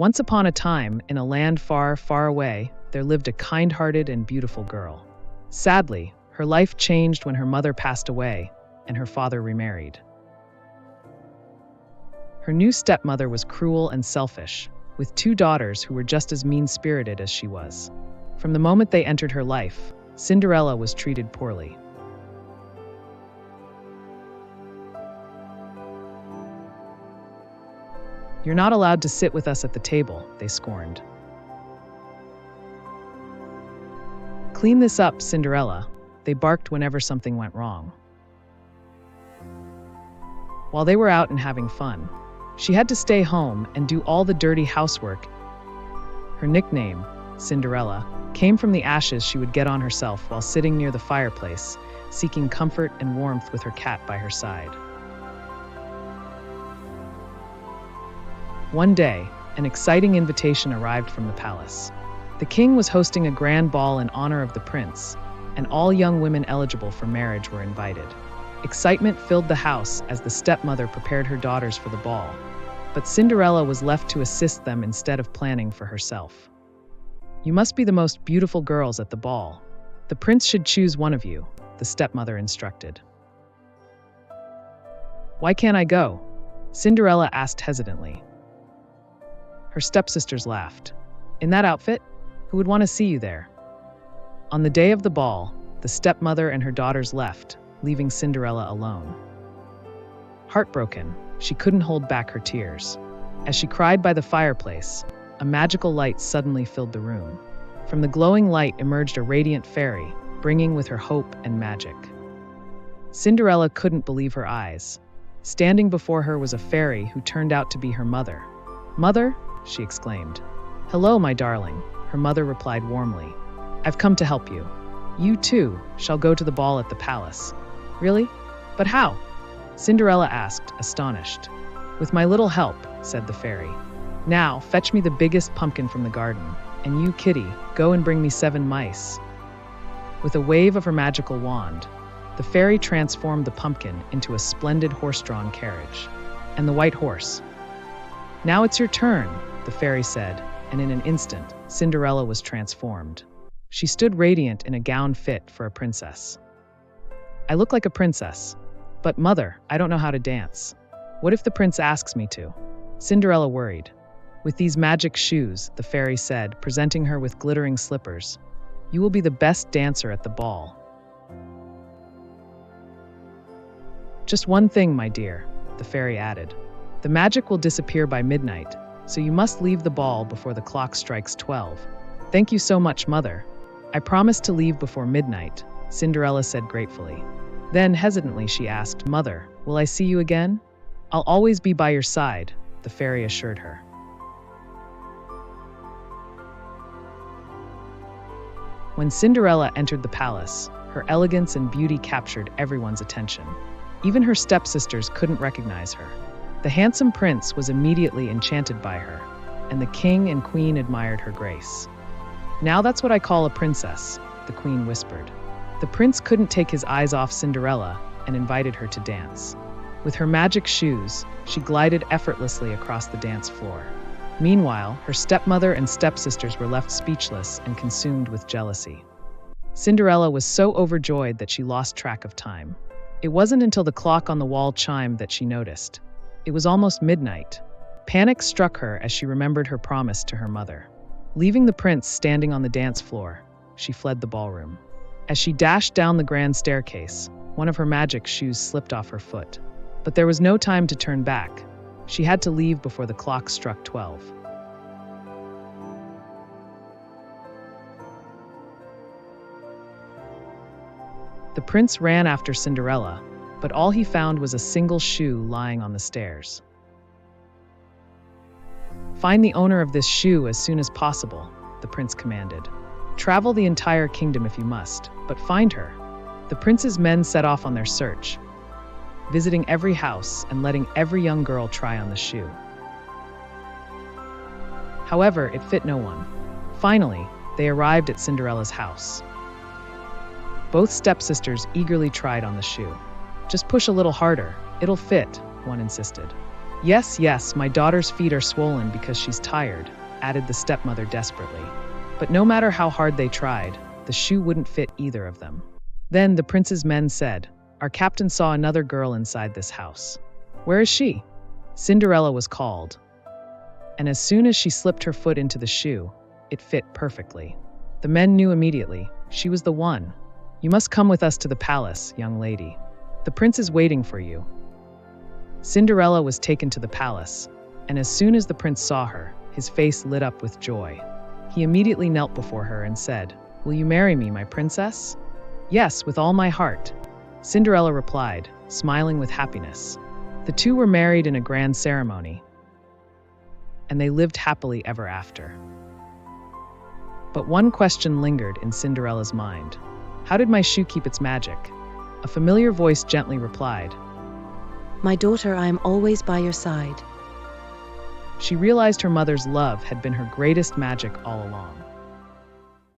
Once upon a time, in a land far, far away, there lived a kind-hearted and beautiful girl. Sadly, her life changed when her mother passed away and her father remarried. Her new stepmother was cruel and selfish, with two daughters who were just as mean-spirited as she was. From the moment they entered her life, Cinderella was treated poorly. "You're not allowed to sit with us at the table," they scorned. "Clean this up, Cinderella," they barked whenever something went wrong. While they were out and having fun, she had to stay home and do all the dirty housework. Her nickname, Cinderella, came from the ashes she would get on herself while sitting near the fireplace, seeking comfort and warmth with her cat by her side. One day, an exciting invitation arrived from the palace. The king was hosting a grand ball in honor of the prince, and all young women eligible for marriage were invited. Excitement filled the house as the stepmother prepared her daughters for the ball, but Cinderella was left to assist them instead of planning for herself. "You must be the most beautiful girls at the ball. The prince should choose one of you," the stepmother instructed. "Why can't I go?" Cinderella asked hesitantly. Her stepsisters laughed. "In that outfit? Who would want to see you there?" On the day of the ball, the stepmother and her daughters left, leaving Cinderella alone. Heartbroken, she couldn't hold back her tears. As she cried by the fireplace, a magical light suddenly filled the room. From the glowing light emerged a radiant fairy, bringing with her hope and magic. Cinderella couldn't believe her eyes. Standing before her was a fairy who turned out to be her mother. "Mother?" she exclaimed. "Hello, my darling," her mother replied warmly. "I've come to help you. You, too, shall go to the ball at the palace." "Really? But how?" Cinderella asked, astonished. "With my little help," said the fairy. "Now, fetch me the biggest pumpkin from the garden, and you, Kitty, go and bring me 7 mice." With a wave of her magical wand, the fairy transformed the pumpkin into a splendid horse-drawn carriage. And the white horse. "Now it's your turn," the fairy said, and in an instant, Cinderella was transformed. She stood radiant in a gown fit for a princess. "I look like a princess. But mother, I don't know how to dance. What if the prince asks me to?" Cinderella worried. "With these magic shoes," the fairy said, presenting her with glittering slippers, "you will be the best dancer at the ball." "Just one thing, my dear," the fairy added. "The magic will disappear by midnight, so you must leave the ball before the clock strikes 12. "Thank you so much, mother. I promise to leave before midnight," Cinderella said gratefully. Then, hesitantly, she asked, "Mother, will I see you again?" "I'll always be by your side," the fairy assured her. When Cinderella entered the palace, her elegance and beauty captured everyone's attention. Even her stepsisters couldn't recognize her. The handsome prince was immediately enchanted by her, and the king and queen admired her grace. "Now that's what I call a princess," the queen whispered. The prince couldn't take his eyes off Cinderella and invited her to dance. With her magic shoes, she glided effortlessly across the dance floor. Meanwhile, her stepmother and stepsisters were left speechless and consumed with jealousy. Cinderella was so overjoyed that she lost track of time. It wasn't until the clock on the wall chimed that she noticed. It was almost midnight. Panic struck her as she remembered her promise to her mother. Leaving the prince standing on the dance floor, she fled the ballroom. As she dashed down the grand staircase, one of her magic shoes slipped off her foot. But there was no time to turn back. She had to leave before the clock struck 12. The prince ran after Cinderella, but all he found was a single shoe lying on the stairs. "Find the owner of this shoe as soon as possible," the prince commanded. "Travel the entire kingdom if you must, but find her." The prince's men set off on their search, visiting every house and letting every young girl try on the shoe. However, it fit no one. Finally, they arrived at Cinderella's house. Both stepsisters eagerly tried on the shoe. "Just push a little harder, it'll fit," one insisted. Yes, yes, my daughter's feet are swollen because she's tired, added the stepmother desperately. But no matter how hard they tried, the shoe wouldn't fit either of them. Then the prince's men said, "Our captain saw another girl inside this house. Where is she?" Cinderella was called. And as soon as she slipped her foot into the shoe, it fit perfectly. The men knew immediately, she was the one. "You must come with us to the palace, young lady. The prince is waiting for you." Cinderella was taken to the palace, and as soon as the prince saw her, his face lit up with joy. He immediately knelt before her and said, "Will you marry me, my princess?" "Yes, with all my heart," Cinderella replied, smiling with happiness. The two were married in a grand ceremony, and they lived happily ever after. But one question lingered in Cinderella's mind. How did my shoe keep its magic? A familiar voice gently replied, "My daughter, I am always by your side." She realized her mother's love had been her greatest magic all along.